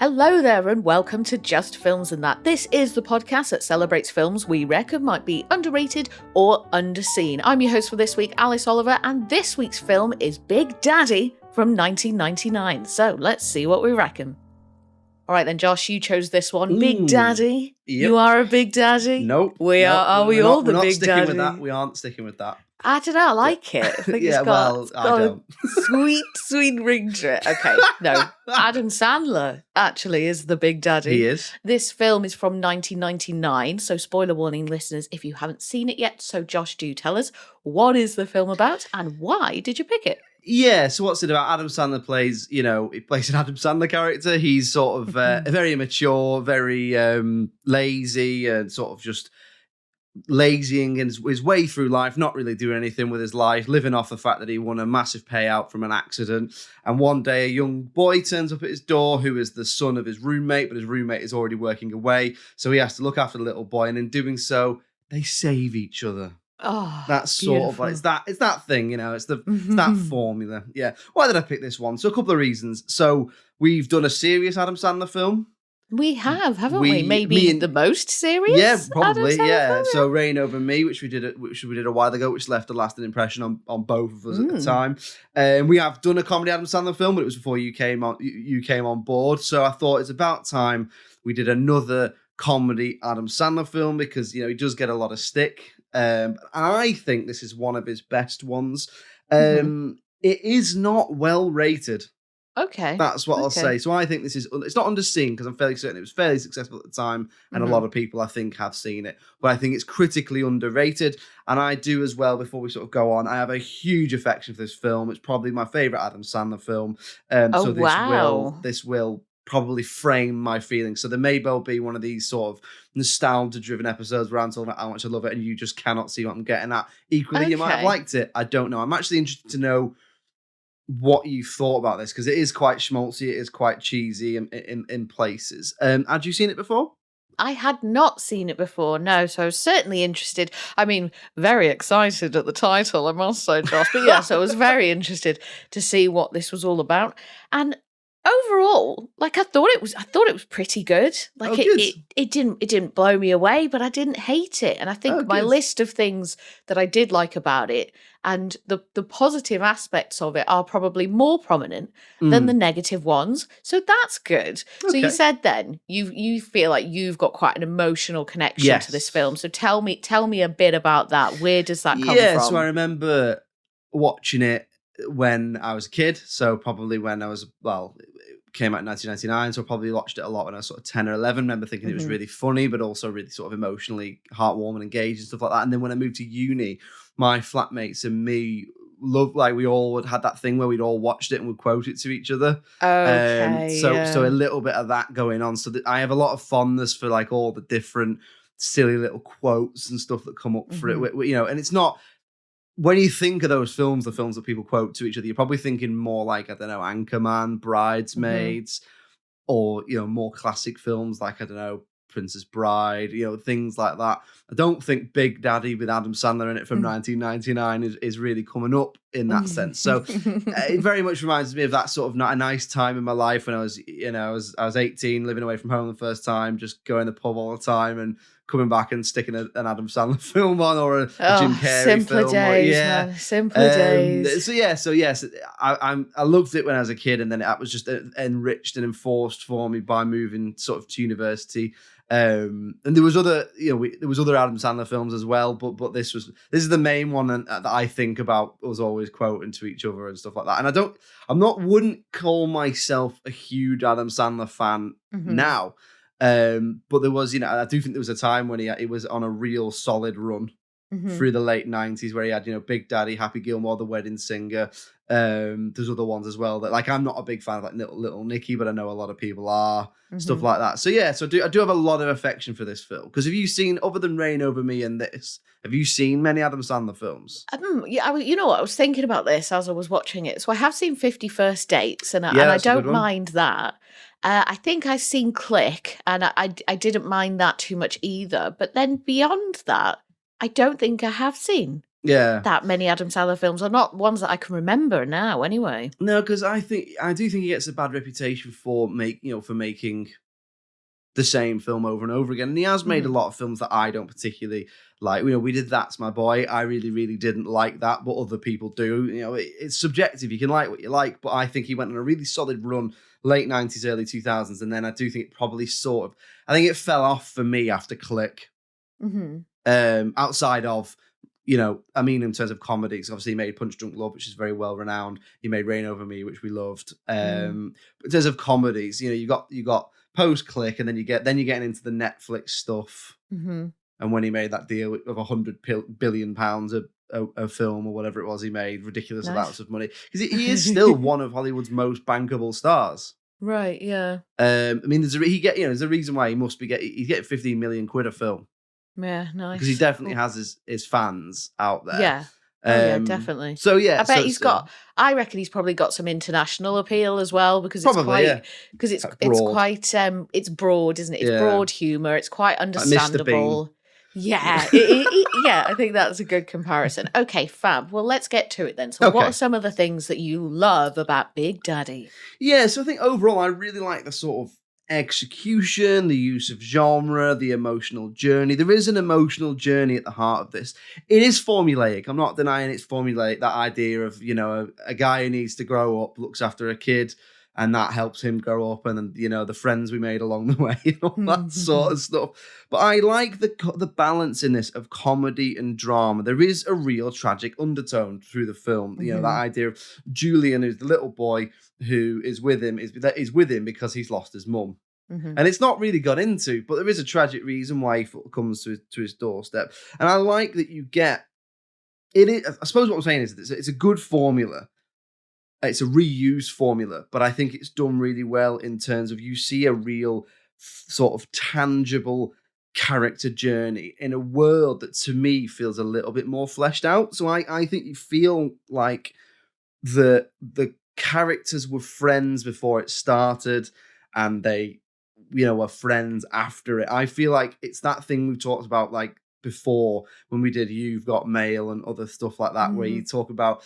Hello there and welcome to Just Films and That. This is the podcast that celebrates films we reckon might be underrated or underseen. I'm your host for this week, Alice Oliver, and this week's film is Big Daddy from 1999. So let's see what we reckon. All right then, Josh, you chose this one. Big Daddy. Yep. You are a Big Daddy? Nope. Are we all the Big Daddy? With that. We aren't sticking with that. I don't know, I like it. I think I got don't. a sweet ring to it. Okay, no. Adam Sandler actually is the Big Daddy. He is. This film is from 1999, so spoiler warning, listeners, if you haven't seen it yet. So Josh, do tell us, what is the film about and why did you pick it? Yeah, so what's it about? Adam Sandler plays, he plays an Adam Sandler character. He's sort of very immature, very lazy, and sort of just lazying his way through life, not really doing anything with his life, living off the fact that he won a massive payout from an accident. And one day a young boy turns up at his door who is the son of his roommate, but his roommate is already working away. So he has to look after the little boy. And in doing so, they save each other. Oh, that's beautiful. Sort of like, it's that thing, it's that formula. Yeah. Why did I pick this one? So a couple of reasons. So we've done a serious Adam Sandler film. We have, haven't we? Maybe the most serious? Yeah, probably. Yeah. Film? So Reign Over Me, which we did a while ago, which left a lasting impression on both of us at the time. We have done a comedy Adam Sandler film, but it was before you came on board. So I thought it's about time we did another comedy Adam Sandler film because he does get a lot of stick. And I think this is one of his best ones. It is not well rated. Okay. That's what I'll say. So I think it's not underseen because I'm fairly certain it was fairly successful at the time and a lot of people I think have seen it. But I think it's critically underrated. And I do as well, before we sort of go on, I have a huge affection for this film. It's probably my favourite Adam Sandler film. This will probably frame my feelings. So there may well be one of these sort of nostalgia-driven episodes where I'm talking about how much I love it and you just cannot see what I'm getting at. Equally, you might have liked it. I don't know. I'm actually interested to know what you thought about this because it is quite schmaltzy, it is quite cheesy in places. Had you seen it before? I had not seen it before, no, so I was certainly interested. I mean, very excited at the title, I must say, Josh. But yeah, so I was very interested to see what this was all about. And overall, I thought it was pretty good. It didn't blow me away, but I didn't hate it. And I think my list of things that I did like about it and the positive aspects of it are probably more prominent than the negative ones. So that's good. Okay. So you said then you feel like you've got quite an emotional connection to this film. So tell me a bit about that. Where does that come from? Yeah, so I remember watching it when I was a kid. So probably when I was, it came out in 1999, so I probably watched it a lot when I was sort of 10 or 11. Remember thinking it was really funny, but also really sort of emotionally heartwarming, engaged and stuff like that. And then when I moved to uni, my flatmates and me we all had that thing where we'd all watched it and would quote it to each other. So a little bit of that going on. So I have a lot of fondness for all the different silly little quotes and stuff that come up for it. And it's not, when you think of those films, the films that people quote to each other, you're probably thinking more like, I don't know, Anchorman, Bridesmaids, or, more classic films like, I don't know, Princess Bride, things like that. I don't think Big Daddy with Adam Sandler in it from 1999 is really coming up in that sense. So it very much reminds me of that sort of a nice time in my life when I was, I was 18, living away from home the first time, just going to the pub all the time and coming back and sticking an Adam Sandler film on or a Jim Carrey simpler film. Days, man. Simpler days. So yes, I loved it when I was a kid, and then it was just enriched and enforced for me by moving sort of to university. And there was other, there was other Adam Sandler films as well, but this is the main one that I think about us always quoting to each other and stuff like that. And wouldn't call myself a huge Adam Sandler fan now. But there was, I do think there was a time when he was on a real solid run through the late 90s where he had, Big Daddy, Happy Gilmore, The Wedding Singer. There's other ones as well that I'm not a big fan of Little Nicky, but I know a lot of people are, stuff like that. So yeah, so I do have a lot of affection for this film. Because have you seen, other than Reign Over Me and this, have you seen many Adam Sandler films? Yeah, you know what, I was thinking about this as I was watching it. So I have seen 50 First Dates and I don't mind that. I think I've seen Click and I didn't mind that too much either. But then beyond that, I don't think I have seen Yeah. that many Adam Sandler films, or not ones that I can remember now anyway. No, because I do think he gets a bad reputation for making the same film over and over again. And he has made a lot of films that I don't particularly like. We did That's My Boy. I really, really didn't like that, but other people do. It's subjective. You can like what you like, but I think he went on a really solid run, late 90s, early 2000s. And then I do think it probably I think it fell off for me after Click. Outside of, I mean, in terms of comedies, obviously he made Punch Drunk Love, which is very well renowned. He made Reign Over Me, which we loved. But in terms of comedies, you got post Click, and then you're getting into the Netflix stuff. And when he made that deal of £100 billion a film or whatever it was, he made ridiculous amounts of money, because he is still one of Hollywood's most bankable stars. Right. Yeah. I mean, there's a reason why he's getting 15 million quid a film. Yeah, nice. Because he definitely has his fans out there. Yeah. Yeah, definitely. So yeah, I bet I reckon he's probably got some international appeal as well, because it's quite it's broad, isn't it? It's broad humor. It's quite understandable. Yeah, yeah, I think that's a good comparison. Okay, fab. Well, let's get to it then. So what are some of the things that you love about Big Daddy? Yeah, so I think overall I really like the sort of execution, the use of genre, the emotional journey. There is an emotional journey at the heart of this. It is formulaic. I'm not denying it's formulaic. That idea of, a guy who needs to grow up, looks after a kid, and that helps him grow up, and then, the friends we made along the way and all that sort of stuff. But I like the balance in this of comedy and drama. There is a real tragic undertone through the film. That idea of Julian, who's the little boy who is with him, is with him because he's lost his mum. And it's not really got into, but there is a tragic reason why he comes to his doorstep. And I like that you get it. I suppose what I'm saying is it's a good formula. It's a reused formula, but I think it's done really well in terms of you see a real sort of tangible character journey in a world that to me feels a little bit more fleshed out. So I think you feel like the characters were friends before it started, and they were friends after it. I feel like it's that thing we talked about like before when we did You've Got Mail and other stuff like that, where you talk about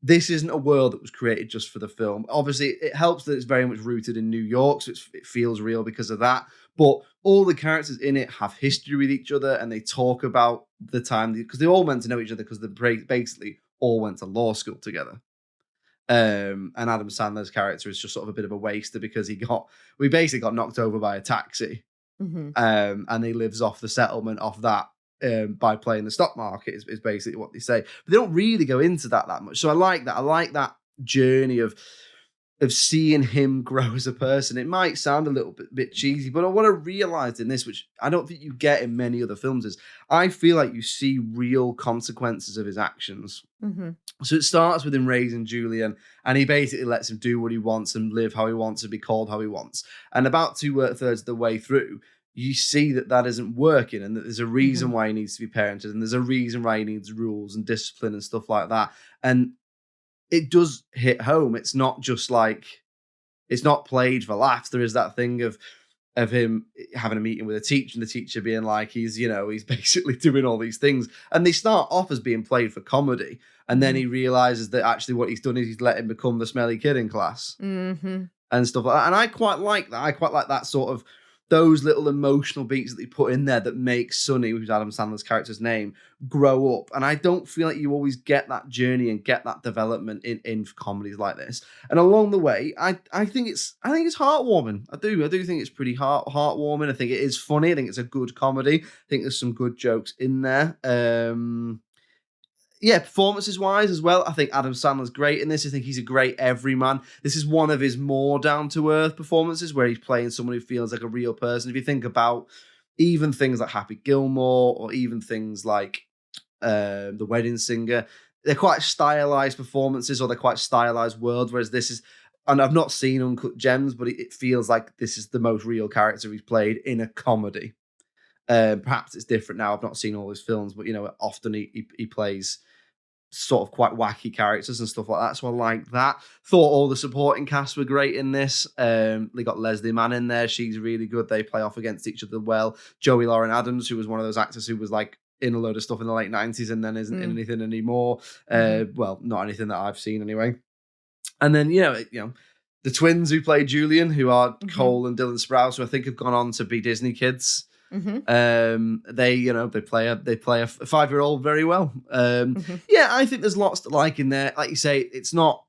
this isn't a world that was created just for the film. Obviously, it helps that it's very much rooted in New York, so it feels real because of that. But all the characters in it have history with each other, and they talk about the time, because they all went to know each other because they basically all went to law school together. And Adam Sandler's character is just sort of a bit of a waster because we basically got knocked over by a taxi, and he lives off the settlement off that. By playing the stock market is basically what they say, but they don't really go into that much. So I like that. I like that journey of seeing him grow as a person. It might sound a little bit cheesy, but what I realized in this, which I don't think you get in many other films, is I feel like you see real consequences of his actions. So it starts with him raising Julian, and he basically lets him do what he wants and live how he wants and be called how he wants. And about 2/3 of the way through, you see that isn't working, and that there's a reason why he needs to be parented, and there's a reason why he needs rules and discipline and stuff like that. And it does hit home. It's not just like, it's not played for laughs. There is that thing of him having a meeting with a teacher, and the teacher being like, he's basically doing all these things. And they start off as being played for comedy. And then he realizes that actually what he's done is he's let him become the smelly kid in class and stuff like that. And I quite like that. I quite like that sort of, those little emotional beats that they put in there that make Sonny, who's Adam Sandler's character's name, grow up. And I don't feel like you always get that journey and get that development in comedies like this. And along the way, I think it's heartwarming. I do think it's pretty heartwarming. I think it is funny. I think it's a good comedy. I think there's some good jokes in there. Yeah, performances-wise as well, I think Adam Sandler's great in this. I think he's a great everyman. This is one of his more down-to-earth performances where he's playing someone who feels like a real person. If you think about even things like Happy Gilmore, or even things like The Wedding Singer, they're quite stylized performances, or they're quite stylized worlds, whereas this is, and I've not seen Uncut Gems, but it feels like this is the most real character he's played in a comedy. Perhaps it's different now. I've not seen all his films, but often he plays sort of quite wacky characters and stuff like that. So I like that. Thought all the supporting cast were great in this. They got Leslie Mann in there. She's really good. They play off against each other well. Joey Lauren Adams, who was one of those actors who was like in a load of stuff in the late 90s and then isn't in anything anymore. Well, not anything that I've seen anyway. And then, the twins who play Julian, who are Cole and Dylan Sprouse, who I think have gone on to be Disney kids. They play a 5-year-old very well. Yeah, I think there's lots to like in there. Like you say, it's not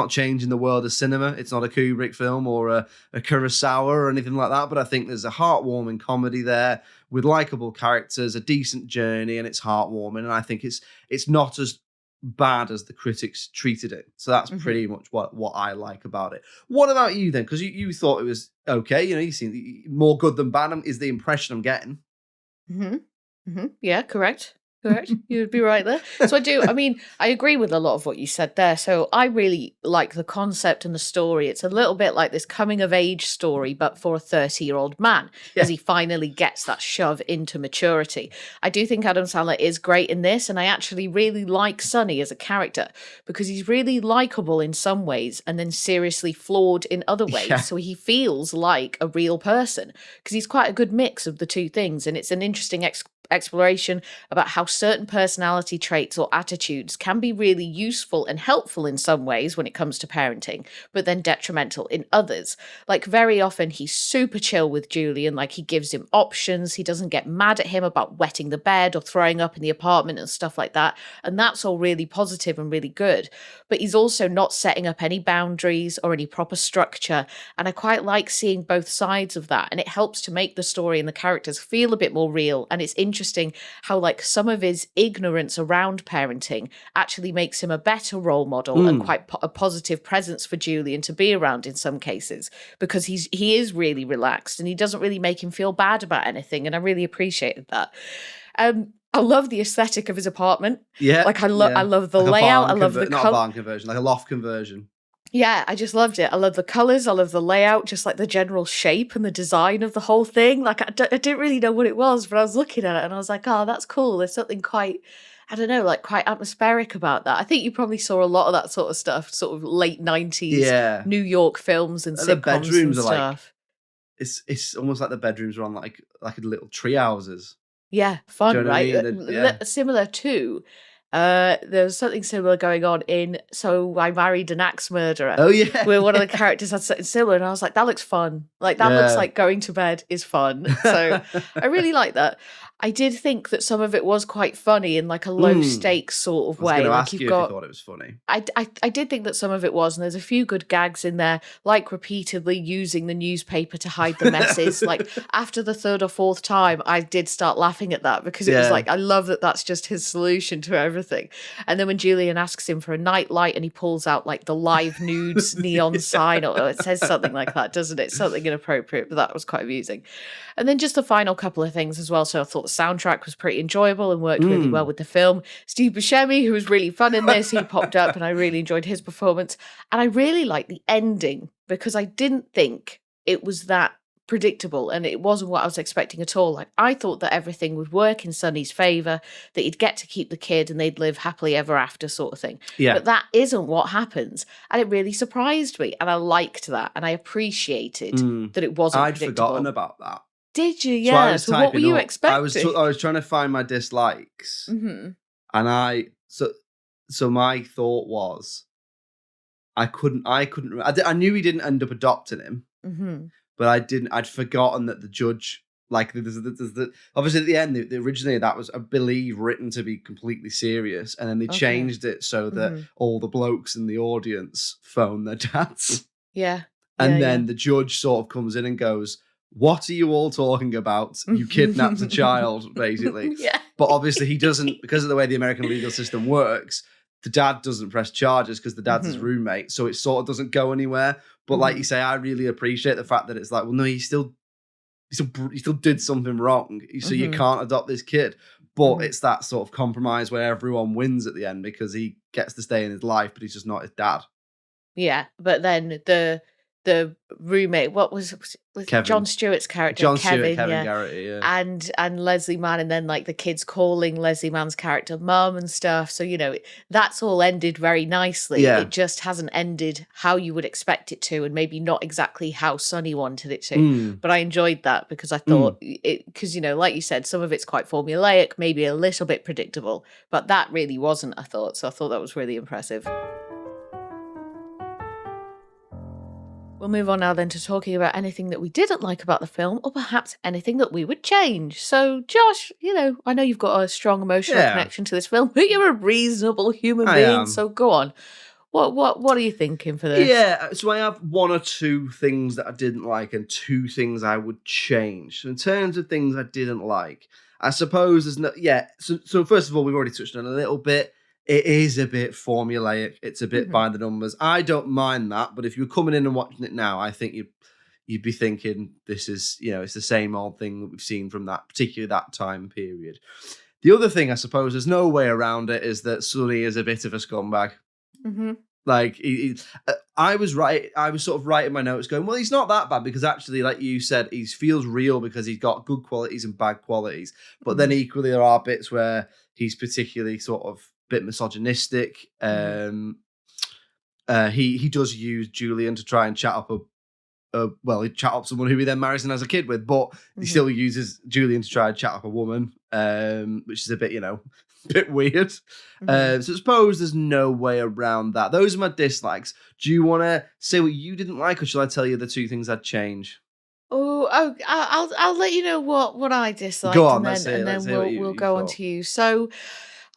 changing the world of cinema. It's not a Kubrick film or a Kurosawa or anything like that. But I think there's a heartwarming comedy there with likable characters, a decent journey, and it's heartwarming. And I think it's not as bad as the critics treated it. So that's pretty much what I like about it. What about you then? Because you thought it was okay. You seem more good than bad is the impression I'm getting. Yeah, correct. You would be right there. So I agree with a lot of what you said there. So I really like the concept and the story. It's a little bit like this coming of age story, but for a 30-year-old man, as he finally gets that shove into maturity. I do think Adam Sandler is great in this, and I actually really like Sonny as a character because he's really likable in some ways and then seriously flawed in other ways. Yeah. So he feels like a real person because he's quite a good mix of the two things, and it's an interesting exploration about how certain personality traits or attitudes can be really useful and helpful in some ways when it comes to parenting, but then detrimental in others. Like very often he's super chill with Julian, like he gives him options, he doesn't get mad at him about wetting the bed or throwing up in the apartment and stuff like that, and that's all really positive and really good. But he's also not setting up any boundaries or any proper structure, and I quite like seeing both sides of that, and it helps to make the story and the characters feel a bit more real. And it's interesting how like some of his ignorance around parenting actually makes him a better role model and quite a positive presence for Julian to be around in some cases, because he is really relaxed and he doesn't really make him feel bad about anything, and I really appreciated that. I love the aesthetic of his apartment. Yeah, like I love the layout. I love the not a barn conversion, like a loft conversion. Yeah, I just loved it. I love the colours, I love the layout, just like the general shape and the design of the whole thing. Like I didn't really know what it was, but I was looking at it and I was like, oh, that's cool. There's something quite, I don't know, like quite atmospheric about that. I think you probably saw a lot of that sort of stuff, sort of late 90s New York films and sitcoms the bedrooms and stuff. It's almost like the bedrooms are on like little tree houses. Yeah, fun, right? Similar to... there was something similar going on in So I Married an Axe Murderer. Oh, yeah. Where one of the characters had something similar, and I was like, that looks fun. Like, that looks like going to bed is fun. So I really like that. I did think that some of it was quite funny in like a low stakes sort of way. I was going to like ask you if you thought it was funny. I did think that some of it was, and there's a few good gags in there, like repeatedly using the newspaper to hide the messes. Like after the third or fourth time, I did start laughing at that because it was like, I love that that's just his solution to everything. And then when Julian asks him for a nightlight and he pulls out like the live nudes neon sign, or it says something like that, doesn't it? Something inappropriate, but that was quite amusing. And then just the final couple of things as well. So I thought the soundtrack was pretty enjoyable and worked really well with the film. Steve Buscemi, who was really fun in this, he popped up and I really enjoyed his performance. And I really liked the ending because I didn't think it was that predictable and it wasn't what I was expecting at all. Like I thought that everything would work in Sonny's favour, that he'd get to keep the kid and they'd live happily ever after sort of thing. Yeah. But that isn't what happens. And it really surprised me. And I liked that. And I appreciated that it wasn't predictable. I'd forgotten about that. Did you? Yeah. So what were you expecting? I was trying to find my dislikes, and I my thought was, I knew he didn't end up adopting him, but I'd forgotten that the judge, like, there's obviously at the end, originally that was, I believe, written to be completely serious, and then they changed it so that all the blokes in the audience phone their dads. Yeah. And then the judge sort of comes in and goes, what are you all talking about? You kidnapped a child, basically. Yeah. But obviously he doesn't, because of the way the American legal system works, the dad doesn't press charges because the dad's his roommate. So it sort of doesn't go anywhere. But like you say, I really appreciate the fact that it's like, well, no, he still did something wrong. So you can't adopt this kid. But it's that sort of compromise where everyone wins at the end because he gets to stay in his life, but he's just not his dad. Yeah. But then the roommate. What was Kevin. Jon Stewart's character? Jon Stewart, Kevin, Kevin yeah. Garrity, yeah. And Leslie Mann, and then like the kids calling Leslie Mann's character mum and stuff. So, you know, that's all ended very nicely. Yeah. It just hasn't ended how you would expect it to, and maybe not exactly how Sonny wanted it to. But I enjoyed that because I thought because, you know, like you said, some of it's quite formulaic, maybe a little bit predictable, but that really wasn't, I thought. So I thought that was really impressive. We'll move on now then to talking about anything that we didn't like about the film, or perhaps anything that we would change. So, Josh, you know, I know you've got a strong emotional connection to this film, but you're a reasonable human being, so go on. What are you thinking for this? Yeah, so I have one or two things that I didn't like and two things I would change. So in terms of things I didn't like, I suppose there's no... Yeah, so first of all, we've already touched on it a little bit. It is a bit formulaic. It's a bit by the numbers. I don't mind that, but if you were coming in and watching it now, I think you'd be thinking this is, you know, it's the same old thing that we've seen from that, particularly that time period. The other thing, I suppose, there's no way around it, is that Sonny is a bit of a scumbag. Like, I was right. I was sort of writing my notes going, well, he's not that bad, because actually, like you said, he feels real because he's got good qualities and bad qualities. But then equally, there are bits where he's particularly sort of bit misogynistic. He does use Julian to try and chat up he chat up someone who he then marries and has a kid with, but he still uses Julian to try and chat up a woman, which is a bit, you know, a bit weird. So I suppose there's no way around that. Those are my dislikes. Do you want to say what you didn't like, or shall I tell you the two things I'd change? I'll let you know what I disliked. Go on, and then we'll go on to you. So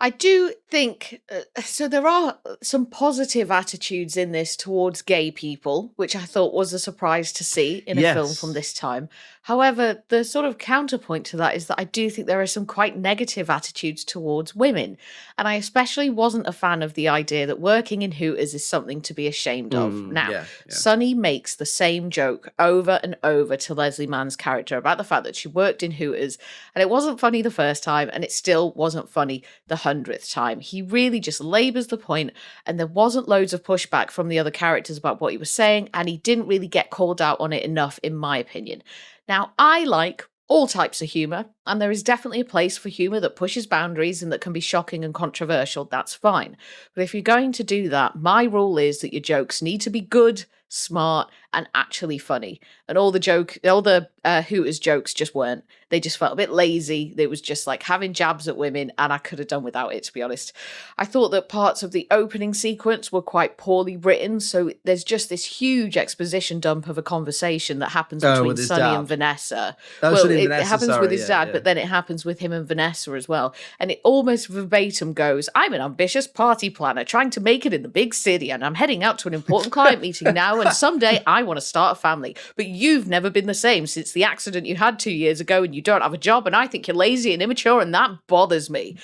I do think so. There are some positive attitudes in this towards gay people, which I thought was a surprise to see in a film from this time. However, the sort of counterpoint to that is that I do think there are some quite negative attitudes towards women. And I especially wasn't a fan of the idea that working in Hooters is something to be ashamed of. Now, Sonny makes the same joke over and over to Leslie Mann's character about the fact that she worked in Hooters, and it wasn't funny the first time, and it still wasn't funny the 100th time. He really just labours the point, and there wasn't loads of pushback from the other characters about what he was saying, and he didn't really get called out on it enough, in my opinion. Now, I like all types of humour, and there is definitely a place for humour that pushes boundaries and that can be shocking and controversial. That's fine. But if you're going to do that, my rule is that your jokes need to be good, smart, and actually funny. And all the Hooters jokes just weren't. They just felt a bit lazy. It was just like having jabs at women, and I could have done without it, to be honest. I thought that parts of the opening sequence were quite poorly written, so there's just this huge exposition dump of a conversation that happens between Sonny and Vanessa. It happens with his dad, but then it happens with him and Vanessa as well. And it almost verbatim goes, I'm an ambitious party planner trying to make it in the big city, and I'm heading out to an important client meeting now, and someday I want to start a family. But you've never been the same since the accident you had 2 years ago, and you don't have a job, and I think you're lazy and immature, and that bothers me.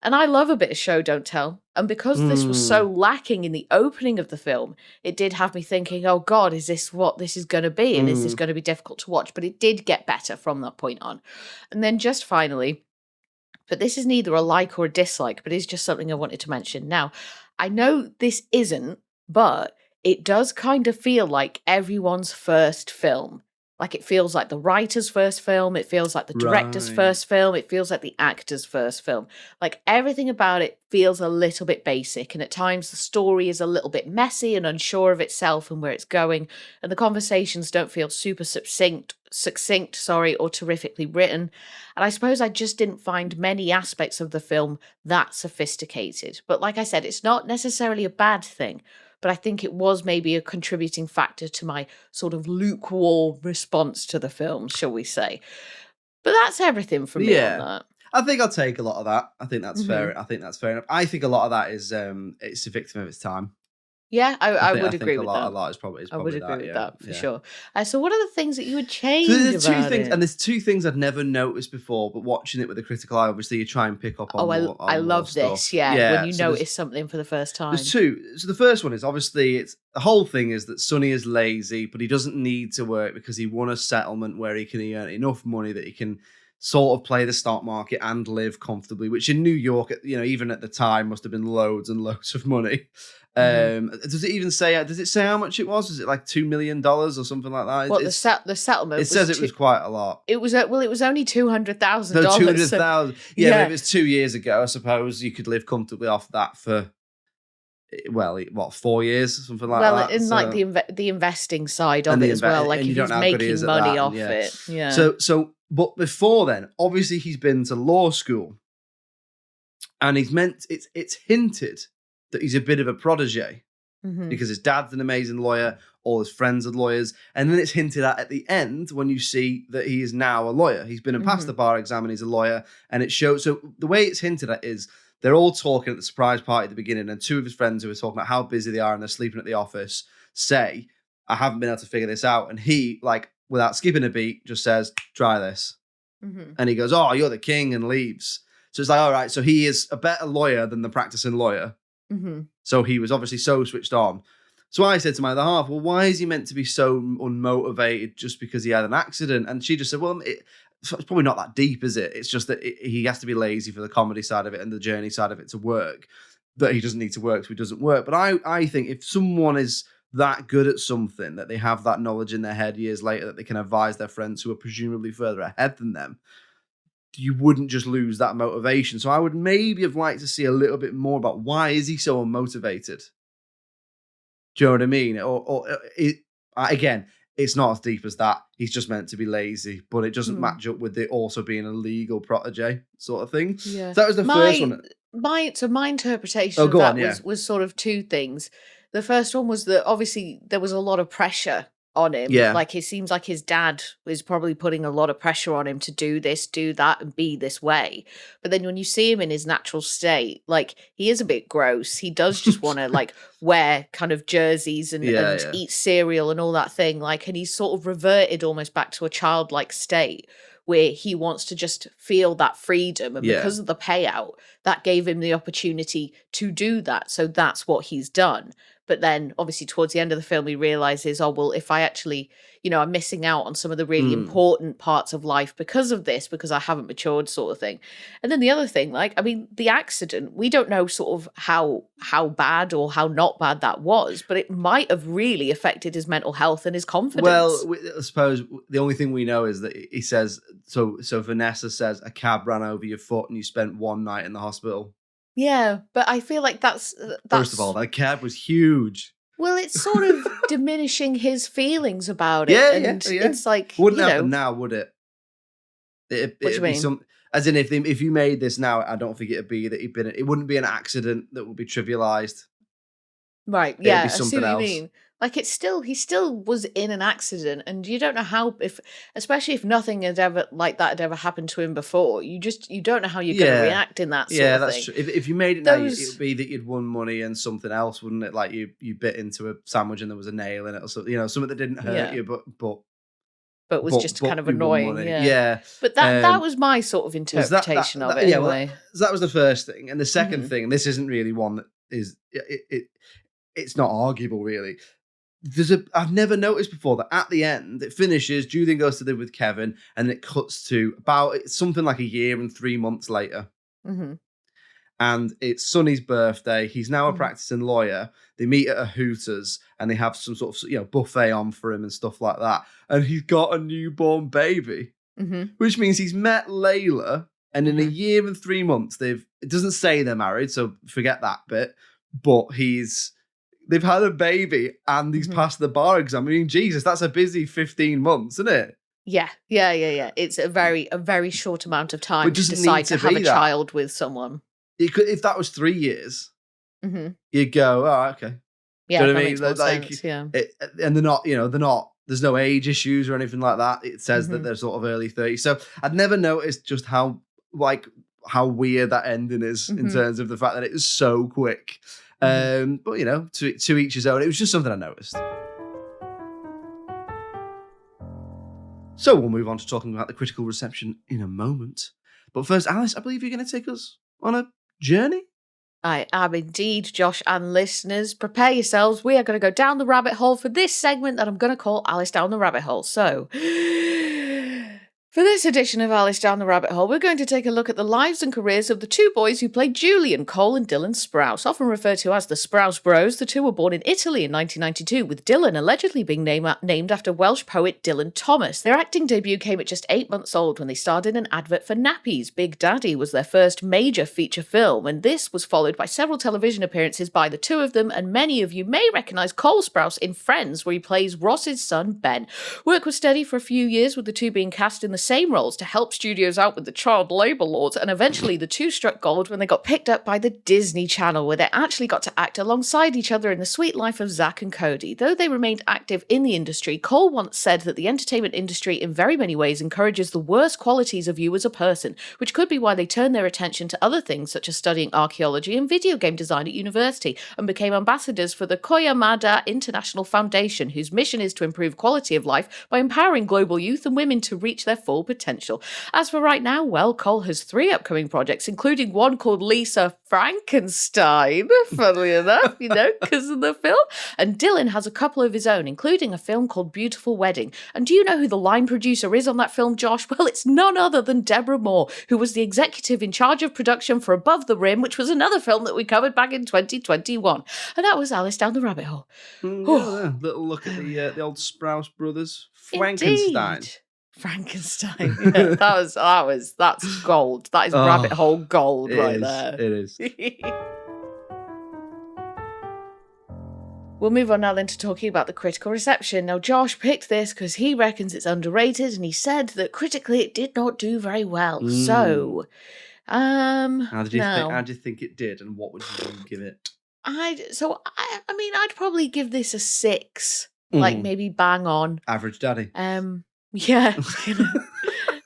And I love a bit of show, don't tell. And because this was so lacking in the opening of the film, it did have me thinking, oh God, is this what this is going to be? And is this going to be difficult to watch? But it did get better from that point on. And then just finally, but this is neither a like or a dislike, but it's just something I wanted to mention. Now, I know this isn't, but it does kind of feel like everyone's first film. Like, it feels like the writer's first film. It feels like the director's first film. It feels like the actor's first film. Like, everything about it feels a little bit basic. And at times the story is a little bit messy and unsure of itself and where it's going. And the conversations don't feel super succinct, or terrifically written. And I suppose I just didn't find many aspects of the film that sophisticated. But like I said, it's not necessarily a bad thing. But I think it was maybe a contributing factor to my sort of lukewarm response to the film, shall we say. But that's everything from me on that. I think I'll take a lot of that. I think that's fair. I think that's fair enough. I think a lot of that is it's a victim of its time. Yeah, I would agree with that. A lot is probably I would agree with that for yeah. sure. So what are the things that you would change there's about two things, it? and there's two things I'd never noticed before, but watching it with a critical eye, obviously you try and pick up on I love this, stuff. when you notice something for the first time. There's two. So the first one is, obviously, the whole thing is that Sonny is lazy, but he doesn't need to work because he won a settlement where he can earn enough money that he can sort of play the stock market and live comfortably, which in New York, even at the time, must have been loads and loads of money. Does it even say? Does it say how much it was? Was it like $2 million or something like that? What the settlement? It says it was quite a lot. It was it was only $200,000. No, 200,000. Yeah, yeah. but if it's 2 years ago, I suppose you could live comfortably off that for 4 years, something like that. Well, in like the investing side of it as well, like if he's making money off it. Yeah. So, but before then, obviously he's been to law school, and it's hinted that he's a bit of a protege because his dad's an amazing lawyer, all his friends are lawyers, and then it's hinted at the end when you see that he is now a lawyer. He's been and passed the bar exam and he's a lawyer, and it shows. So the way it's hinted at is they're all talking at the surprise party at the beginning, and two of his friends who are talking about how busy they are and they're sleeping at the office say, I haven't been able to figure this out. And he, like, without skipping a beat, just says, try this. And he goes, oh, you're the king, and leaves. So it's like, all right, so he is a better lawyer than the practicing lawyer. So he was obviously so switched on. So I said to my other half, well, why is he meant to be so unmotivated just because he had an accident? And she just said, well, it's probably not that deep, is it? It's just that he has to be lazy for the comedy side of it and the journey side of it to work. That he doesn't need to work, so he doesn't work. But I think if someone is that good at something, that they have that knowledge in their head years later, that they can advise their friends who are presumably further ahead than them, you wouldn't just lose that motivation. So I would maybe have liked to see a little bit more about why is he so unmotivated? Do you know what I mean? Again, it's not as deep as that. He's just meant to be lazy, but it doesn't match up with it also being a legal protege sort of thing. Yeah. So that was the first one. My interpretation of that was sort of two things. The first one was that obviously there was a lot of pressure on him. Yeah. Like it seems like his dad was probably putting a lot of pressure on him to do this, do that, and be this way. But then when you see him in his natural state, like he is a bit gross. He does just want to like wear kind of jerseys and eat cereal and all that thing. Like, and he's sort of reverted almost back to a childlike state where he wants to just feel that freedom. And because of the payout, that gave him the opportunity to do that. So that's what he's done. But then obviously towards the end of the film, he realizes, oh, well, if I actually, I'm missing out on some of the really important parts of life because of this, because I haven't matured sort of thing. And then the other thing, the accident, we don't know sort of how bad or how not bad that was, but it might have really affected his mental health and his confidence. Well, I suppose the only thing we know is that he says, so Vanessa says a cab ran over your foot and you spent one night in the hospital. Yeah, but I feel like that's first of all, that cab was huge. Well, it's sort of diminishing his feelings about it. Yeah. It's like wouldn't happen now, would it? What do you mean? As in, if you made this now, I don't think it'd be that it wouldn't be an accident that would be trivialized. Right? Yeah, I see what you mean. Like he still was in an accident, and you don't know how, especially if nothing had ever happened to him before. You don't know how you're going to react in that sort of thing. Yeah, that's true. If you made it now, it would be that you'd won money and something else, wouldn't it? Like you bit into a sandwich and there was a nail in it, or something. Something that didn't hurt you, but was just kind of annoying. Yeah. But that was my sort of interpretation of it. Anyway, that was the first thing, and the second thing, and this isn't really one that is it's not arguable really. I've never noticed before that at the end it finishes. Julian goes to live with Kevin, and it cuts to about something like a year and 3 months later. And it's Sonny's birthday. He's now a practicing lawyer. They meet at a Hooters, and they have some sort of buffet on for him and stuff like that. And he's got a newborn baby, which means he's met Layla, and in a year and 3 months it doesn't say they're married, so forget that bit. But they've had a baby and he's passed the bar exam. I mean, Jesus, that's a busy 15 months, isn't it? Yeah. It's a very short amount of time to decide to have a child with someone. If that was 3 years, you'd go, oh, okay. Yeah, do you know that what I makes mean? more sense, yeah. And they're not, there's no age issues or anything like that. It says that they're sort of early 30s. So I'd never noticed just how weird that ending is in terms of the fact that it was so quick. But to each his own. It was just something I noticed. So we'll move on to talking about the critical reception in a moment. But first, Alice, I believe you're going to take us on a journey. I am indeed, Josh and listeners. Prepare yourselves. We are going to go down the rabbit hole for this segment that I'm going to call Alice Down the Rabbit Hole. So, For this edition of Alice Down the Rabbit Hole, we're going to take a look at the lives and careers of the two boys who played Julian, Cole and Dylan Sprouse. Often referred to as the Sprouse Bros, the two were born in Italy in 1992, with Dylan allegedly being named after Welsh poet Dylan Thomas. Their acting debut came at just 8 months old when they starred in an advert for nappies. Big Daddy was their first major feature film, and this was followed by several television appearances by the two of them, and many of you may recognise Cole Sprouse in Friends, where he plays Ross's son, Ben. Work was steady for a few years, with the two being cast in the same roles to help studios out with the child labour laws, and eventually the two struck gold when they got picked up by the Disney Channel, where they actually got to act alongside each other in The Sweet Life of Zack and Cody. Though they remained active in the industry, Cole once said that the entertainment industry in very many ways encourages the worst qualities of you as a person, which could be why they turned their attention to other things such as studying archaeology and video game design at university, and became ambassadors for the Koyamada International Foundation, whose mission is to improve quality of life by empowering global youth and women to reach their full potential. As for right now, well, Cole has 3 upcoming projects, including one called Lisa Frankenstein, funnily enough, because of the film. And Dylan has a couple of his own, including a film called Beautiful Wedding. And do you know who the line producer is on that film, Josh? Well, it's none other than Deborah Moore, who was the executive in charge of production for Above the Rim, which was another film that we covered back in 2021. And that was Alice Down the Rabbit Hole. Little look at the old Sprouse brothers. Frankenstein. Indeed. Frankenstein. Yeah, that's gold. That is rabbit hole gold right there. It is. We'll move on now then to talking about the critical reception. Now, Josh picked this because he reckons it's underrated, and he said that critically it did not do very well. So, how do you think it did, and what would you give it? I'd probably give this a 6, like maybe bang on. Average Daddy. Yeah.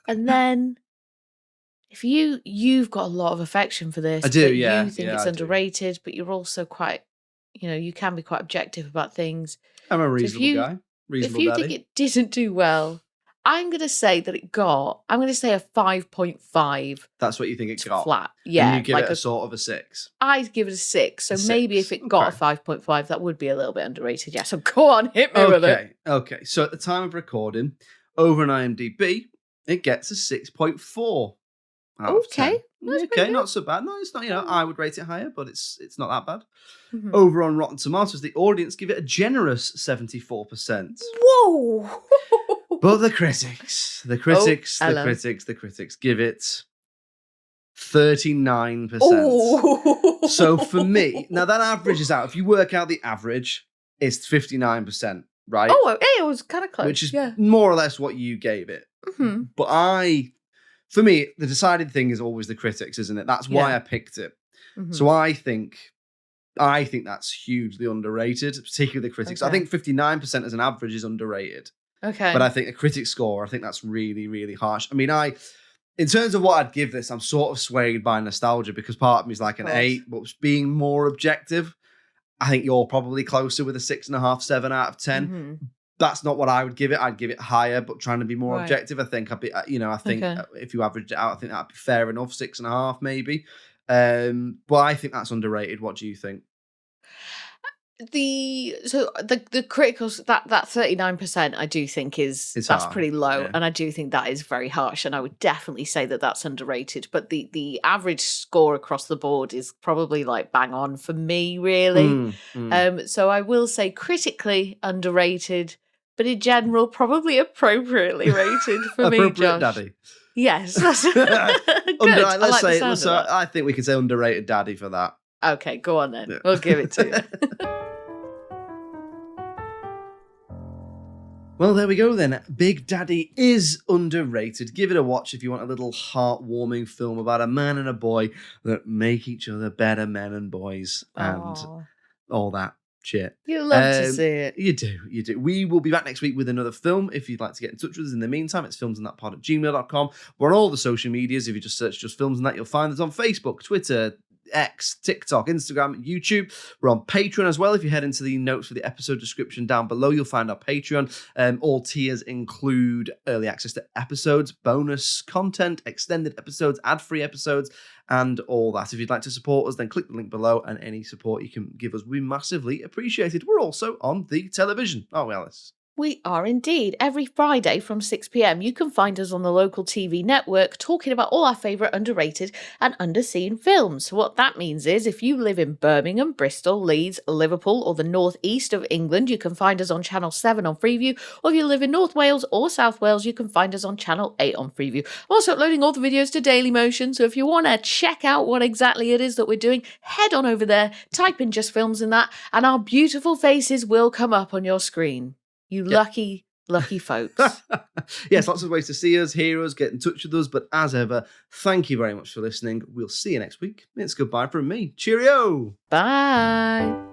And then if you've got a lot of affection for this, I do, you think it's underrated, but you're also quite, you can be quite objective about things. I'm a reasonable guy. Reasonable if you daddy. think it didn't do well, I'm going to say that I'm going to say a 5.5. That's what you think it got? Flat. Yeah. And you give it a sort of a 6? I'd give it a 6. So maybe if it got a 5.5, that would be a little bit underrated. Yeah, so go on, hit me with it. Okay. So at the time of recording, over on IMDb, it gets a 6.4 out of 10. Okay, not so bad. No, it's not, I would rate it higher, but it's not that bad. Mm-hmm. Over on Rotten Tomatoes, the audience give it a generous 74%. Whoa! But the critics give it 39%. Oh. So for me, now that averages out. If you work out the average, it's 59%, right? Oh, it was kind of close. Which is more or less what you gave it. Mm-hmm. But for me, the deciding thing is always the critics, isn't it? That's why I picked it. Mm-hmm. So I think that's hugely underrated, particularly the critics. Okay. I think 59% as an average is underrated. Okay. But I think a critic score, I think that's really, really harsh. I mean, in terms of what I'd give this, I'm sort of swayed by nostalgia because part of me is like an 8, but being more objective, I think you're probably closer with a 6.5, 7 out of 10. Mm-hmm. That's not what I would give it. I'd give it higher, but trying to be more objective. I think if you average it out, I think that'd be fair enough. 6.5 maybe. But I think that's underrated. What do you think? The criticals that 39% I do think that's pretty low, and I do think that is very harsh, and I would definitely say that that's underrated. But the average score across the board is probably like bang on for me, really. So I will say critically underrated, but in general probably appropriately rated for me. Appropriate Josh. Daddy. Yes, that's good. I think we can say underrated Daddy for that. Okay, go on then. Yeah. We'll give it to you. Well, there we go then. Big Daddy is underrated. Give it a watch if you want a little heartwarming film about a man and a boy that make each other better men and boys and all that shit. You love to see it. You do. We will be back next week with another film. If you'd like to get in touch with us in the meantime, it's filmsandthatpod@gmail.com. We're on all the social medias. If you just search just Films and That, you'll find us on Facebook, Twitter, X, TikTok, Instagram, YouTube. We're on Patreon as well. If you head into the notes for the episode description down below, you'll find our Patreon. All tiers include early access to episodes, bonus content, extended episodes, ad-free episodes, and all that. If you'd like to support us, then click the link below, and any support you can give us, we massively appreciate it. We're also on the television, aren't we, Alice? We are indeed. Every Friday from 6 p.m, you can find us on the local TV network talking about all our favourite underrated and underseen films. So what that means is if you live in Birmingham, Bristol, Leeds, Liverpool, or the northeast of England, you can find us on Channel 7 on Freeview. Or if you live in North Wales or South Wales, you can find us on Channel 8 on Freeview. I'm also uploading all the videos to Dailymotion, so if you want to check out what exactly it is that we're doing, head on over there, type in Just Films in that, and our beautiful faces will come up on your screen. You lucky, lucky folks. Yes, lots of ways to see us, hear us, get in touch with us. But as ever, thank you very much for listening. We'll see you next week. It's goodbye from me. Cheerio. Bye.